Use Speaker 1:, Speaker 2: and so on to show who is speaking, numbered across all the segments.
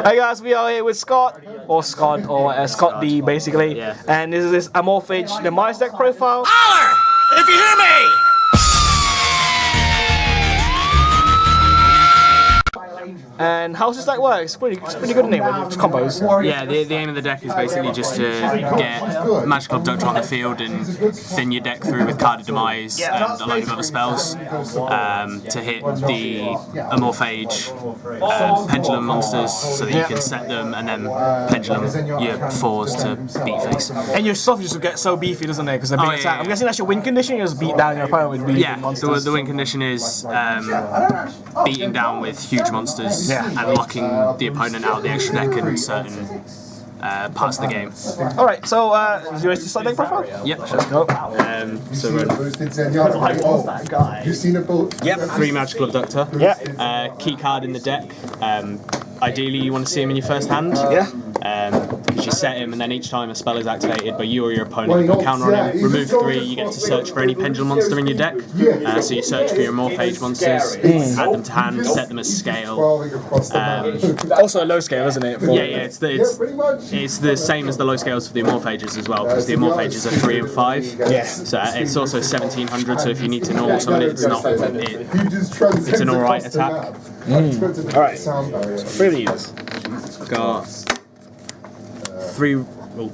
Speaker 1: Hey guys, we are here with Scodd, or Scott D basically, and this is this Amorphage Demise deck profile.
Speaker 2: Holler! If you hear me!
Speaker 1: And how's this deck work? It's pretty good in it with its combos.
Speaker 3: Yeah, the aim of the deck is basically just to get Magical Abductor on the field and thin your deck through with carded Demise and a load of other spells to hit the Amorphage Pendulum Monsters so that you can set them and then Pendulum your 4s to beat face.
Speaker 1: And your stuff just get so beefy, doesn't it? Because they're big attack. I'm guessing that's your win condition, you just beat down your opponent with really big monsters.
Speaker 3: The win condition is beating down with huge monsters and locking the opponent out of the extra deck in certain parts of the game.
Speaker 1: Alright, so is your slide deck profile?
Speaker 3: Yep,
Speaker 1: let's go.
Speaker 3: So yep, 3 Magical Abductor.
Speaker 1: Yeah.
Speaker 3: Key card in the deck. Ideally, you want to see him in your first hand.
Speaker 1: Yeah.
Speaker 3: Because you set him, and then each time a spell is activated by you or your opponent, you put a counter on him. Remove 3, you get to search for any Pendulum monster in your deck. So you search for your Amorphage Monsters, add them to hand, set them as scale.
Speaker 1: Also a low scale, isn't it?
Speaker 3: Yeah, it's the same as the low scales for the Amorphages as well, because the Amorphages are 3 and 5.
Speaker 1: Yeah.
Speaker 3: So it's also 1700. So if you need to normal summon it, it's not. It's an alright attack.
Speaker 1: Alright. So 3 of these.
Speaker 3: Got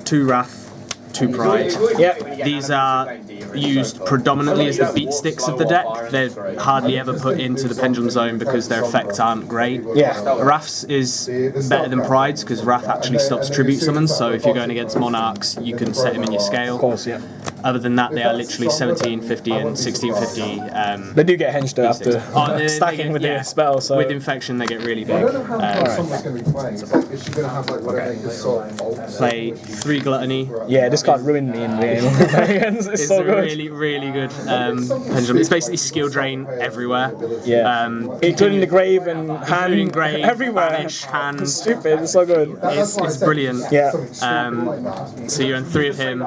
Speaker 3: 2 Wrath, 2 Pride.
Speaker 1: Yep.
Speaker 3: These are used predominantly as the beat sticks of the deck. They're hardly ever put into the Pendulum Zone because their effects aren't great.
Speaker 1: Yeah.
Speaker 3: Wraths is better than Prides because Wrath actually stops tribute summons, so if you're going against Monarchs, you can set him in your scale.
Speaker 1: Of course, yeah.
Speaker 3: Other than that, they are literally 1750 and 1650.
Speaker 1: They do get henged though after stacking with their spell. So
Speaker 3: with Infection, they get really big. Play 3 Gluttony.
Speaker 1: Yeah, this card ruined me in the game. It's so good.
Speaker 3: Really good Pendulum. It's basically skill drain everywhere.
Speaker 1: Yeah. Including the grave and hand.
Speaker 3: Including grave,
Speaker 1: everywhere.
Speaker 3: Banish, hand.
Speaker 1: It's stupid. It's so good.
Speaker 3: It's brilliant.
Speaker 1: Yeah.
Speaker 3: So you earn 3 of him.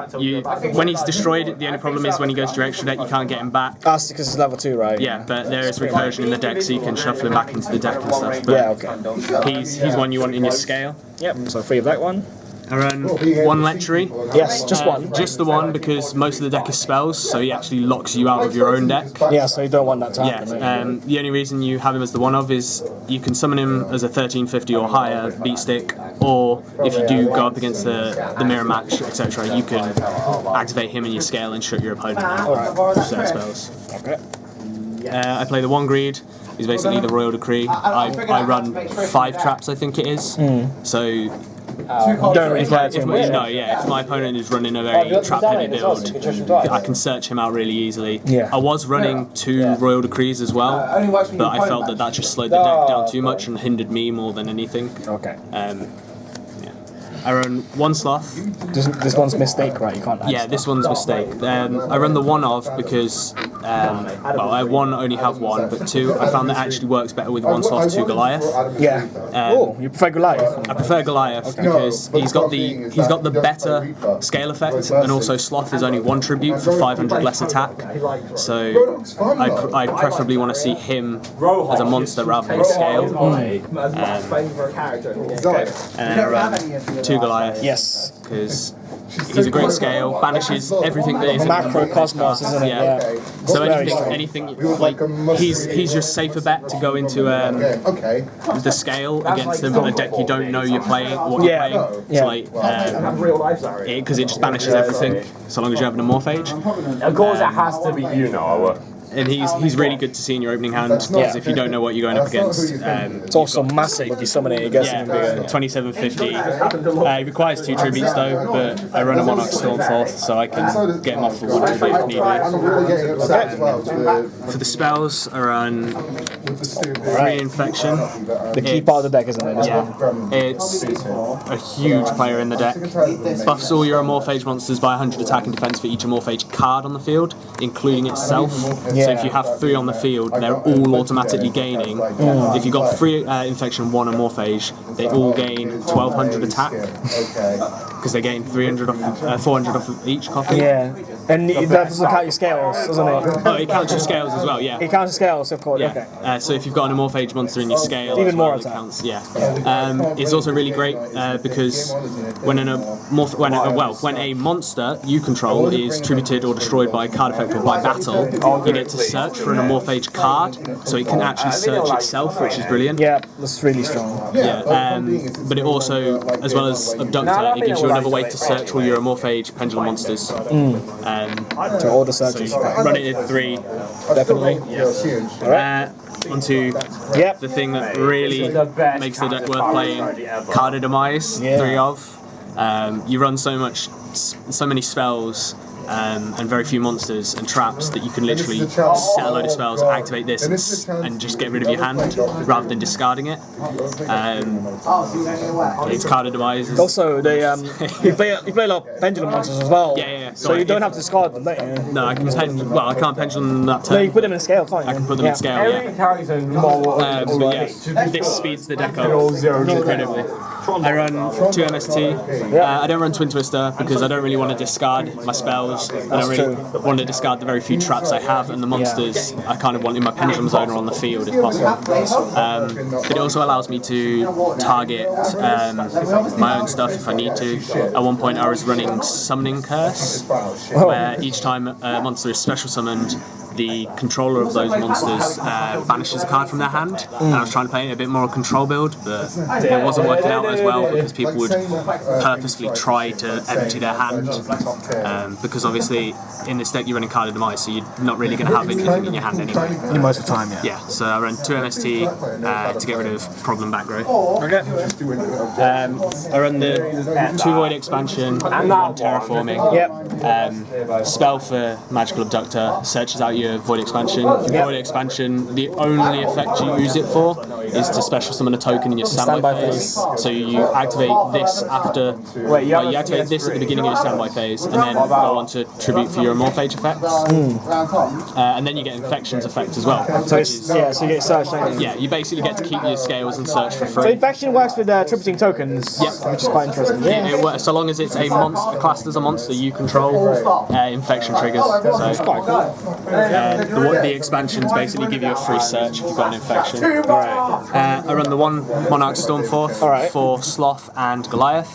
Speaker 3: When he's destroyed, the only problem is when he goes to your extra deck, you can't get him back.
Speaker 1: That's because it's level 2, right?
Speaker 3: Yeah, but there is recursion in the deck, so you can shuffle him back into the deck and stuff. But
Speaker 1: yeah, okay.
Speaker 3: He's one you want in your scale.
Speaker 1: Yep. So 3 of that one.
Speaker 3: I run 1 Lechery.
Speaker 1: Yes, just one.
Speaker 3: Just the one, because most of the deck is spells, so he actually locks you out of your own deck.
Speaker 1: Yeah, so you don't want that to happen.
Speaker 3: Yeah, the only reason you have him as the one of is you can summon him as a 1350 or higher beat stick, or if you do go up against the mirror match, etc., you can activate him in your scale and shut your opponent out of certain spells.
Speaker 1: Okay.
Speaker 3: I play the 1 Greed. He's basically the Royal Decree. I run 5 traps, I think it is. So.
Speaker 1: Don't really care too much.
Speaker 3: If my opponent is running a very trap-heavy build, I can search him out really easily.
Speaker 1: Yeah.
Speaker 3: I was running 2 Royal Decrees as well, but I felt that just slowed the deck down too much and hindered me more than anything.
Speaker 1: Okay.
Speaker 3: I run 1 Sloth.
Speaker 1: This one's Mistake, right? You can't.
Speaker 3: Yeah, this one's Mistake. I run the 1 of because, I only have 1, but 2, I found that actually works better with 1 Sloth, 2 Goliath.
Speaker 1: Yeah. You prefer Goliath?
Speaker 3: I prefer Goliath because he's got the better scale effect, and also Sloth is only 1 tribute for 500 less attack. So I preferably want to see him as a monster rather than scale. And I run 2 Goliath.
Speaker 1: Yes.
Speaker 3: Because he's a great scale, banishes everything that is
Speaker 1: Macrocosmos, isn't it?
Speaker 3: Yeah. So anything like he's your safer bet to go into the scale against a deck you don't know you're playing. You're playing.
Speaker 1: Yeah.
Speaker 3: So like because it just banishes everything so long as you have an Amorphage.
Speaker 4: Of course, it has to be
Speaker 3: And he's really good to see in your opening hand because if you don't know what you're going up against,
Speaker 1: it's also massive if you summon it. It gets even bigger.
Speaker 3: 2750. It requires 2 tributes though, but I run a Monarch Stormforth, so I can get him off for 1 tribute if need be. For the spells, I run 3 Infection.
Speaker 1: The key part of the deck, isn't it?
Speaker 3: It's a huge player in the deck. Buffs all your Amorphage monsters by 100 attack and defense for each Amorphage card on the field, including itself. So if you have 3 on the field, they're all automatically gaining. If you've got 3 Infection, 1 Amorphage, they all gain 1200 attack. Because they gain 400 off of each copy.
Speaker 1: Yeah. And that doesn't count your scales, doesn't it?
Speaker 3: Oh, it counts your scales as well, yeah.
Speaker 1: It counts your scales, of course.
Speaker 3: Yeah.
Speaker 1: Okay.
Speaker 3: So if you've got an Amorphage monster in your scale,
Speaker 1: Even more
Speaker 3: it
Speaker 1: attack.
Speaker 3: counts. Yeah. It's also really great because when when a monster you control is tributed or destroyed by a card effect or by battle, you get to search for an Amorphage card, so it can actually search itself, which is brilliant.
Speaker 1: Yeah, that's really strong.
Speaker 3: Yeah. But it also, as well as Abductor, it gives you another way to search all your Amorphage pendulum monsters.
Speaker 1: To all the searches.
Speaker 3: Run it at 3.
Speaker 1: Definitely.
Speaker 3: Onto the thing that really makes the deck worth playing, Card of Demise, 3 of. You run so many spells and very few monsters and traps that you can literally set a load of spells, activate this, and just get rid of your hand rather than discarding it. It's Card of Demise.
Speaker 1: Also, you play a lot of pendulum monsters as well.
Speaker 3: Yeah.
Speaker 1: So you don't have to discard them, don't you?
Speaker 3: No, I can I can't pendulum that turn.
Speaker 1: No, you put them in scale, can't you?
Speaker 3: I can put them in scale, yeah. But yeah, this speeds the deck up incredibly. I run 2 MST. I don't run Twin Twister because I don't really want to discard my spells. I don't really want to discard the very few traps I have, and the monsters I kind of want in my pendulum zone or on the field if possible. But it also allows me to target my own stuff if I need to. At one point I was running Summoning Curse, where each time a monster is special summoned, the controller of those monsters banishes a card from their hand. And I was trying to play a bit more control build, but it wasn't working out as well because people would purposely try to empty their hand. Because obviously in this deck you're running Card of Demise, so you're not really going to have anything in your hand anyway.
Speaker 1: Most of the time, yeah.
Speaker 3: Yeah, so I run 2 MST to get rid of problem back row.
Speaker 1: Okay.
Speaker 3: I run the 2 Void Expansion and 1 Terraforming.
Speaker 1: Yep.
Speaker 3: Spell for Magical Abductor searches out your Void Expansion. Your Void Expansion, the only effect you use it for is to special summon a token in your standby phase. So you activate this after. You activate this at the beginning of your standby phase, and then go on to tribute for your Amorphage effects. And then you get Infections effect as well.
Speaker 1: So so you get search.
Speaker 3: Yeah, you basically get to keep your scales and search for
Speaker 1: So
Speaker 3: free.
Speaker 1: Infection works with tributing tokens, which is quite interesting.
Speaker 3: It works so long as it's a monster classed as a monster you control. Infection triggers. So
Speaker 1: Quite cool.
Speaker 3: the expansions basically give you a free search if you've got an infection. I run the 1 Monarch Stormforth for Sloth and Goliath,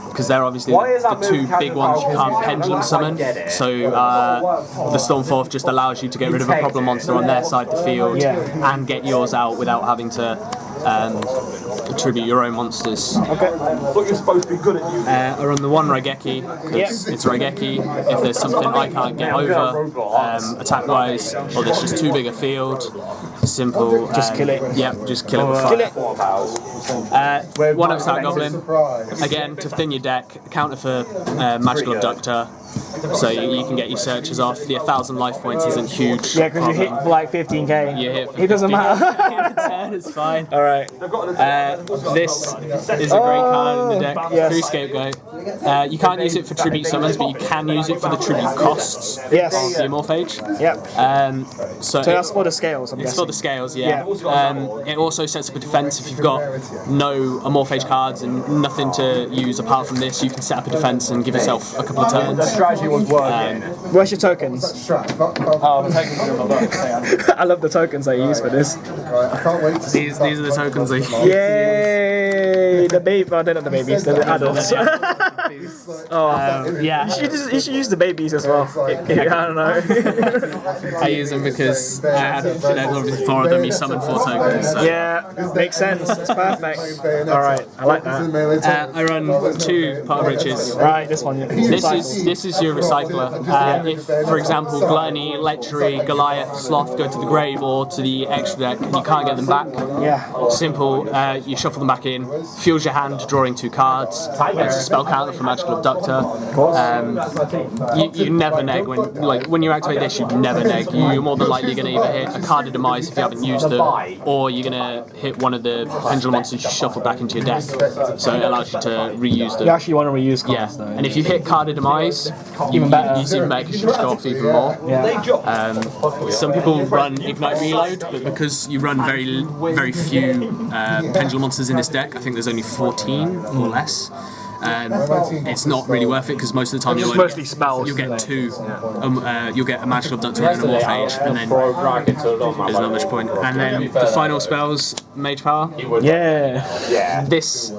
Speaker 3: because they're obviously the 2 big ones you can't pendulum summon. So the Stormforth just allows you to get rid of a problem monster on their side of the field and get yours out without having to attribute your own monsters.
Speaker 1: Okay.
Speaker 2: Look, you're supposed to be good at you.
Speaker 3: I run the 1 Raigeki because it's Raigeki. If there's something I can't get over attack wise, or there's just too big a field, simple.
Speaker 1: Just kill it.
Speaker 3: Yep, just kill it with fire.
Speaker 1: Kill it.
Speaker 3: 1 Upstart Goblin. Again, to thin your deck, counter for Magical Abductor. So you can get your searches off. The 1,000 life points isn't huge.
Speaker 1: Yeah, because you hit for like 15k.
Speaker 3: You hit for
Speaker 1: it doesn't
Speaker 3: 15K.
Speaker 1: matter.
Speaker 3: It's fine.
Speaker 1: Alright.
Speaker 3: This is a great card in the deck.
Speaker 1: Yes.
Speaker 3: 3 Scapegoat. You can't use it for tribute summons, but you can use it for the tribute costs of
Speaker 1: Yes.
Speaker 3: the Amorphage.
Speaker 1: Yep.
Speaker 3: So
Speaker 1: that's for the scales, I'm
Speaker 3: it's
Speaker 1: guessing.
Speaker 3: for the scales, yeah. It also sets up a defense if you've got no Amorphage cards and nothing to use apart from this. You can set up a defense and give yourself a couple of turns.
Speaker 4: Strategy was working.
Speaker 1: Where's your tokens?
Speaker 4: Oh, the tokens are in my book.
Speaker 1: I love the tokens I use for this.
Speaker 3: These are the tokens I use.
Speaker 1: Yay! The baby. Oh, they're not the babies, they're the adults.
Speaker 3: Yeah.
Speaker 1: You should use the babies as well. I don't know.
Speaker 3: I use them because there's obviously 4 of them, you summon 4 tokens. So.
Speaker 1: Yeah, makes sense. It's perfect. Alright, I like that.
Speaker 3: I run 2 Pot of Riches.
Speaker 1: Right, this one.
Speaker 3: This is your recycler. If, for example, Gluttony, Lechery, Goliath, Sloth go to the grave or to the extra deck and you can't get them back, simple, you shuffle them back in, fuels your hand, drawing 2 cards. It's a spell counter for Magical Abductor. You never neg when you activate this. You never neg. You're more than likely going to either hit a Card of Demise if you haven't used them, or you're going to hit one of the pendulum monsters you shuffle back into your deck. So it allows you to reuse them.
Speaker 1: You actually want to reuse cards though.
Speaker 3: And if you hit Card of Demise, you use even better because you just go off even more. Some people run Ignite Reload, but because you run very few pendulum monsters in this deck, I think there's only 14 or less. it's not really worth it because most of the time
Speaker 1: It's mostly spells.
Speaker 3: you'll get two. You'll get a magical abductor and an Amorphage, and then there's not much point. And then the final spells, Mage Power.
Speaker 1: Yeah.
Speaker 3: This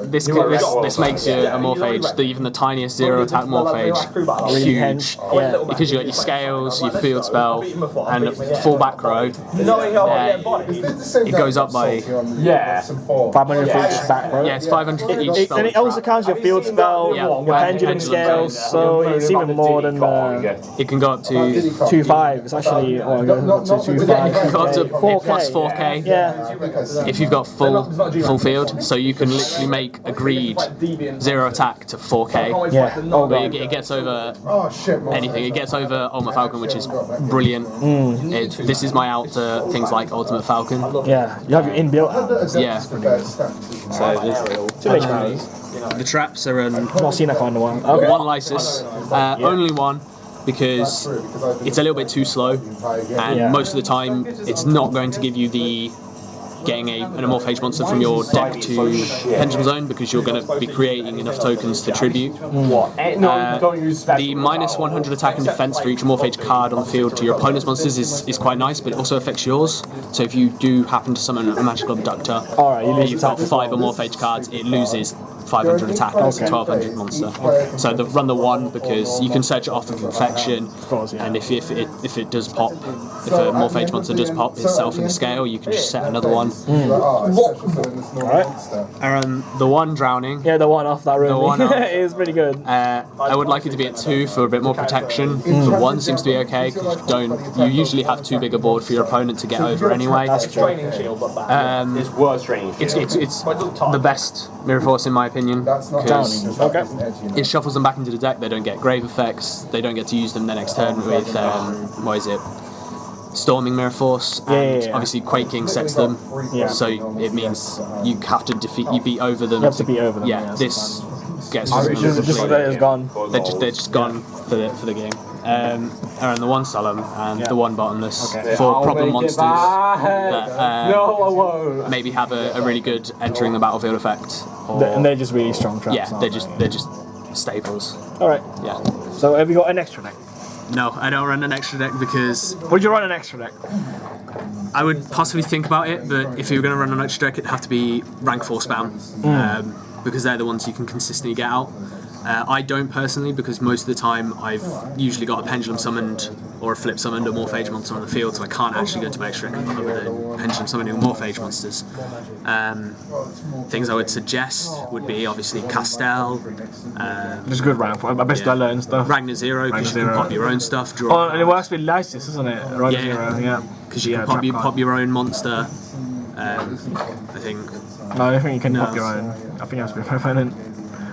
Speaker 3: makes your Amorphage, even the tiniest 0 attack Amorphage, huge.
Speaker 1: Yeah.
Speaker 3: Because you got your scales, your field spell, and full back row. It goes up by
Speaker 1: 500 for each back row.
Speaker 3: yeah, it's 500 for each spell.
Speaker 1: And it also counts your field spell,
Speaker 3: Yeah.
Speaker 1: your pendulum scales, so it's even more than
Speaker 3: It can go up to
Speaker 1: 2.5. It's actually to 2.5.
Speaker 3: go up to
Speaker 1: 4K.
Speaker 3: plus 4K.
Speaker 1: Yeah.
Speaker 3: If you've got full field, so you can literally make agreed 0 attack to 4K.
Speaker 1: Yeah. Oh
Speaker 3: But
Speaker 1: god.
Speaker 3: it gets over anything. It gets over Ultimate Falcon, which is brilliant. This is my out to things like Ultimate Falcon.
Speaker 1: Yeah. You have your inbuilt out.
Speaker 3: Yeah.
Speaker 1: So there's 2 Mage powers.
Speaker 3: The traps are
Speaker 1: Not seen that kind of one. Okay.
Speaker 3: one Lysis, only one. Because it's a little bit too slow, and most of the time it's not going to give you the getting an Amorphage monster from your deck to Pendulum Zone because you're going to be creating enough tokens to tribute. The minus 100 attack and defense for each Amorphage card on the field to your opponent's monsters is quite nice, but it also affects yours. So if you do happen to summon a magical Abductor, and you've got 5 Amorphage cards, it loses 500 attack and it's a 1200 monster. So run the 1 because you can search it off with infection, and if it does pop, if a Morphage monster does pop itself in the scale, you can just set another one.
Speaker 1: Alright.
Speaker 3: The 1 drowning.
Speaker 1: Yeah, the one off that room.
Speaker 3: The one off.
Speaker 1: It is pretty good.
Speaker 3: I would like it to be at 2 for a bit more protection. The 1 seems to be okay because you usually have too big a board for your opponent to get over anyway.
Speaker 1: That's true.
Speaker 2: It's worse training shield.
Speaker 3: It's the best Mirror Force in my opinion because
Speaker 1: Okay.
Speaker 3: it shuffles them back into the deck. They don't get grave effects. They don't get to use them the next turn with what is it? Storming Mirror Force, and obviously Quaking sets them, so it means you have to beat over them.
Speaker 1: You have to beat over them.
Speaker 3: Yeah, this gets
Speaker 1: Just that it's gone.
Speaker 3: they're just gone for the game. And the 1 Solemn and the 1 Bottomless for problem monsters that maybe have a really good entering the battlefield effect.
Speaker 1: And they're just really strong traps.
Speaker 3: Yeah, they're just staples.
Speaker 1: Alright.
Speaker 3: Yeah.
Speaker 1: So have you got an extra deck?
Speaker 3: No, I don't run an extra deck because
Speaker 1: Would you run an extra deck?
Speaker 3: I would possibly think about it, but if you were going to run an extra deck, it'd have to be rank 4 spam because they're the ones you can consistently get out. I don't personally because most of the time I've usually got a Pendulum summoned or a Flip summoned or Morphage monster on the field, so I can't actually go to my extra deck and bother with a Pendulum summoning Morphage monsters. Things I would suggest would be obviously Castel.
Speaker 1: It's a good round for I best I learn stuff.
Speaker 3: Ragnar Zero because you can pop your own stuff.
Speaker 1: Oh, and it works with Lysis, doesn't it? Ragnar
Speaker 3: Yeah.
Speaker 1: Zero,
Speaker 3: Because you can pop your own monster. I think.
Speaker 1: No, I don't think you can pop your own. I think it has to be permanent.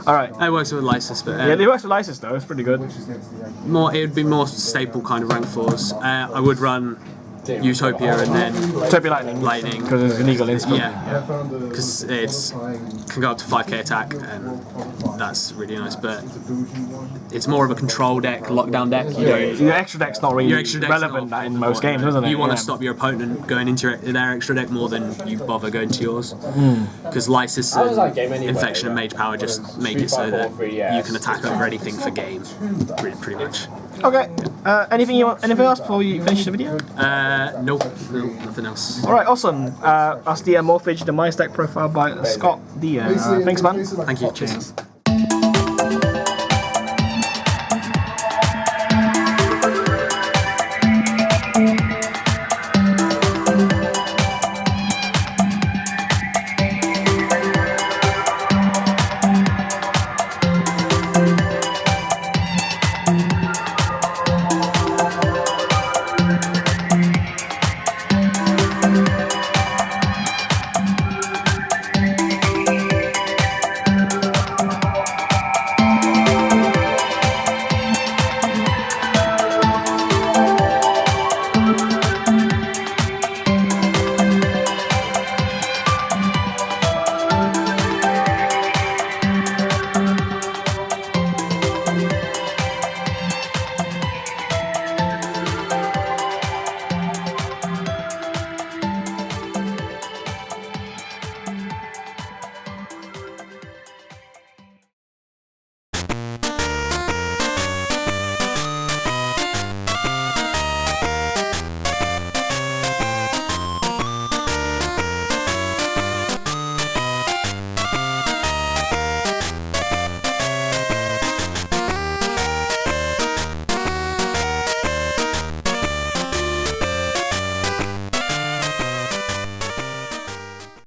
Speaker 1: Alright.
Speaker 3: It works with Lysis, but
Speaker 1: Yeah, it works with Lysis though, it's pretty good.
Speaker 3: it would be more staple kind of rank 4s. I would run Utopia and then
Speaker 1: Utopia Lightning. Because it's an eagle instant.
Speaker 3: Yeah, because it's can go up to 5k attack and that's really nice. But it's more of a control deck, lockdown deck.
Speaker 1: Your extra deck's not really
Speaker 3: Your extra deck's
Speaker 1: relevant
Speaker 3: not
Speaker 1: in most games, isn't it?
Speaker 3: You want to stop your opponent going into their extra deck more than you bother going to yours. Because Lysis and Infection and Mage Power just make it so that you can attack over anything for game, pretty much.
Speaker 1: Okay. Anything else before you finish the video?
Speaker 3: Nope, nothing else.
Speaker 1: Alright, awesome. That's the Amorphage Demise deck profile by Scodd. Thanks, man.
Speaker 3: Thank you, cheers.